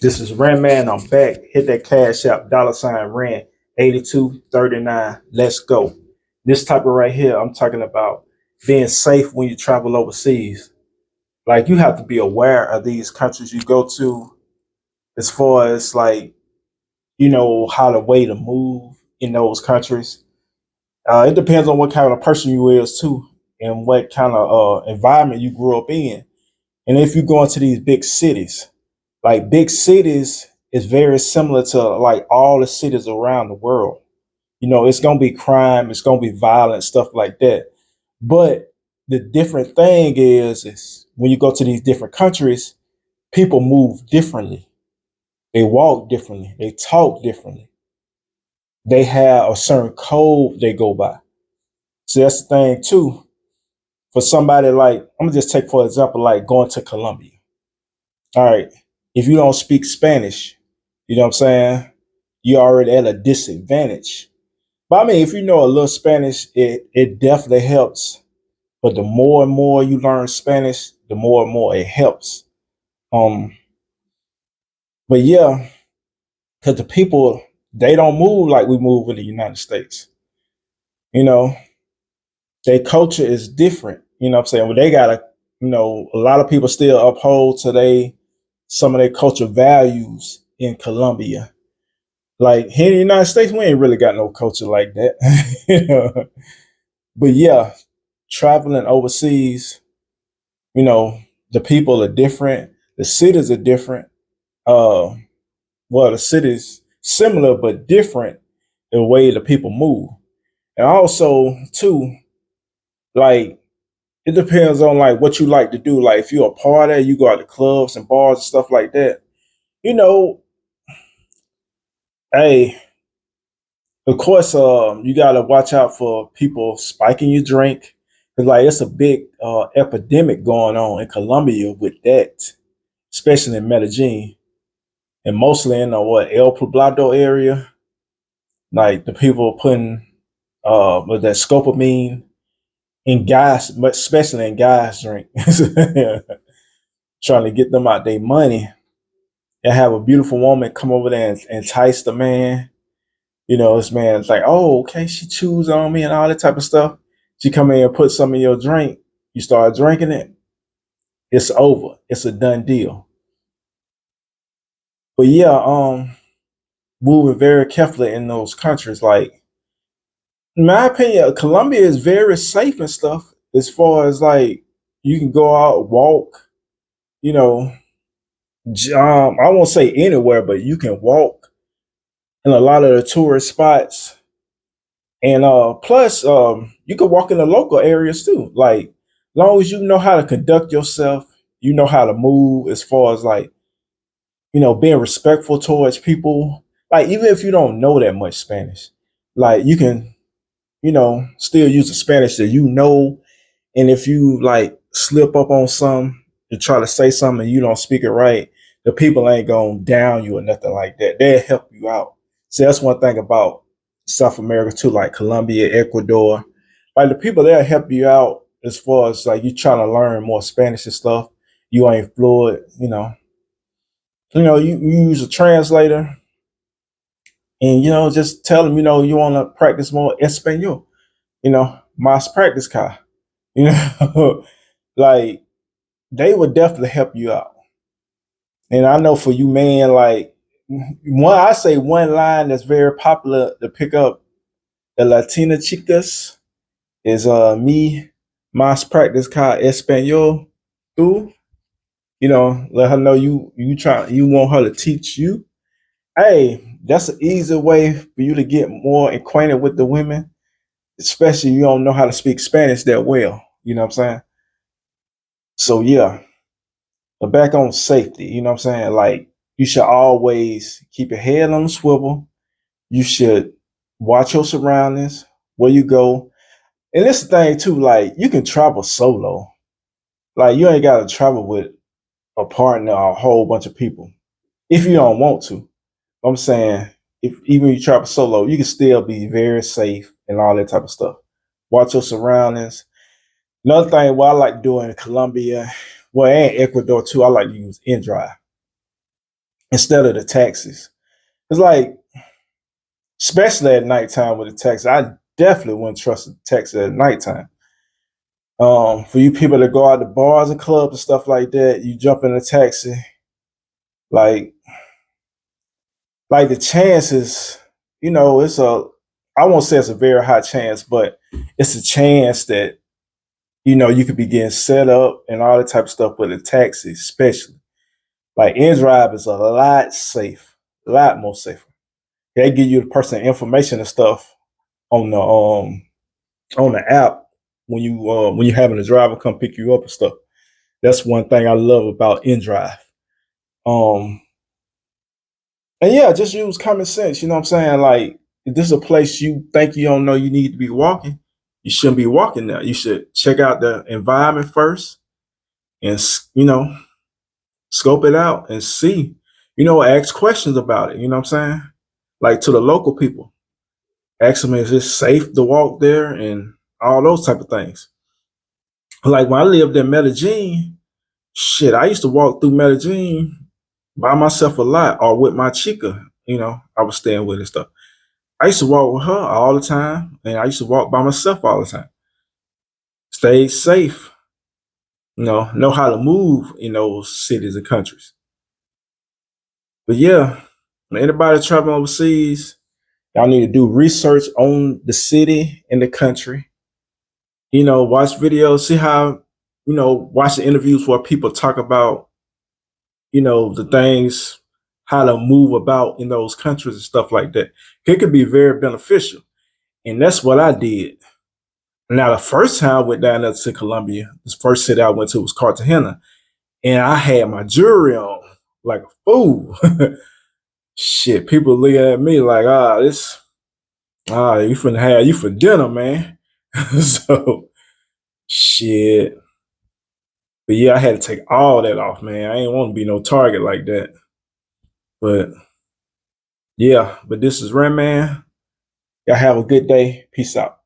This is Rand Man. I'm back. Hit that cash app, $Rand 8239. Let's go. This type of right here, I'm talking about being safe when you travel overseas. Like you have to be aware of these countries you go to as far as like, how the way to move in those countries. It depends on what kind of person you is too and what kind of environment you grew up in. And if you go into these big cities, like big cities is very similar to like all the cities around the world. It's gonna be crime, it's gonna be violent, stuff like that. But the different thing is when you go to these different countries, people move differently. They walk differently, they talk differently. They have a certain code they go by. So that's the thing too. For somebody like, I'm gonna just take for example, like going to Colombia. All right. If you don't speak Spanish, you know what I'm saying? You're already at a disadvantage. But I mean, if you know a little Spanish, it definitely helps. But the more and more you learn Spanish, the more and more it helps. Um, but yeah, because the people they don't move like we move in the United States. You know, their culture is different. You know what I'm saying? Well, they gotta, a lot of people still uphold today some of their culture values in Colombia. Like here in the United States, we ain't really got no culture like that. But yeah, traveling overseas, you know, the people are different, the cities are different. Uh, well, the cities similar but different the way the people move, and also too, like it depends on like what you like to do. Like if you're a party, you go out to clubs and bars and stuff like that. You know, hey, of course, you gotta watch out for people spiking your drink. Cause like it's a big epidemic going on in Colombia with that, especially in Medellin and mostly in the El Poblado area. Like the people putting with that scopamine in guys, but especially in guys' drink, trying to get them out their money and have a beautiful woman come over there and entice the man. This man's like, oh, okay, she chews on me and all that type of stuff. She come in and put some in your drink. You start drinking it, it's over. It's a done deal. But yeah, moving very carefully in those countries. Like, in my opinion, Colombia is very safe and stuff as far as like you can go out, walk, you know, I won't say anywhere, but you can walk in a lot of the tourist spots. And plus, you can walk in the local areas too. Like, long as you know how to conduct yourself, you know how to move as far as like, being respectful towards people. Like, even if you don't know that much Spanish, like you can, still use the Spanish that you know. And if you like slip up on something to try to say something and you don't speak it right, the people ain't gonna down you or nothing like that. They'll help you out. So that's one thing about South America too, like Colombia, Ecuador. Like the people there help you out as far as like you trying to learn more Spanish and stuff. You ain't fluent, you use a translator and just tell them, you want to practice more Espanol, más practice car, you know, like they would definitely help you out. And I know for you, man, like I say one line that's very popular to pick up the Latina chicas is me más practice car español tú. Let her know you want her to teach you. Hey, that's an easy way for you to get more acquainted with the women, especially if you don't know how to speak Spanish that well. You know what I'm saying? So yeah, but back on safety, you know what I'm saying? Like you should always keep your head on the swivel. You should watch your surroundings, where you go. And this thing too, like you can travel solo. Like you ain't gotta travel with a partner or a whole bunch of people. If you don't want to. I'm saying if even if you travel solo, you can still be very safe and all that type of stuff. Watch your surroundings. Another thing what I like doing in Colombia, well, and Ecuador too, I like to use InDrive. instead of the taxis. It's like, especially at nighttime with the taxi, I definitely wouldn't trust a taxi at nighttime. For you people that go out to bars and clubs and stuff like that, you jump in a taxi, like the chances, it's I won't say it's a very high chance, but it's a chance that, you could be getting set up and all that type of stuff with a taxi, especially. Like InDrive is a lot safe, a lot more safer. They give you the personal information and stuff on the app when you're having a driver come pick you up and stuff. That's one thing I love about InDrive. Um, and yeah, just use common sense. You know what I'm saying? Like, if this is a place you think you don't know you need to be walking, you shouldn't be walking there. You should check out the environment first and scope it out and see. Ask questions about it. You know what I'm saying? Like to the local people, ask them is it safe to walk there and all those type of things. Like when I lived in Medellin, shit, I used to walk through Medellin by myself a lot or with my chica, I was staying with and stuff. I used to walk with her all the time, and I used to walk by myself all the time. Stay safe, know how to move in those cities and countries. But yeah, when anybody traveling overseas, y'all need to do research on the city and the country. Watch videos, see how, watch the interviews where people talk about, the things, how to move about in those countries and stuff like that. It could be very beneficial. And that's what I did. Now, the first time I went down there to Colombia, this first city I went to was Cartagena, and I had my jewelry on like a fool. Shit, people looking at me like, you finna have you for dinner, man. So, shit. But yeah, I had to take all that off, man. I ain't want to be no target like that. But yeah, but this is Ren Man. Y'all have a good day. Peace out.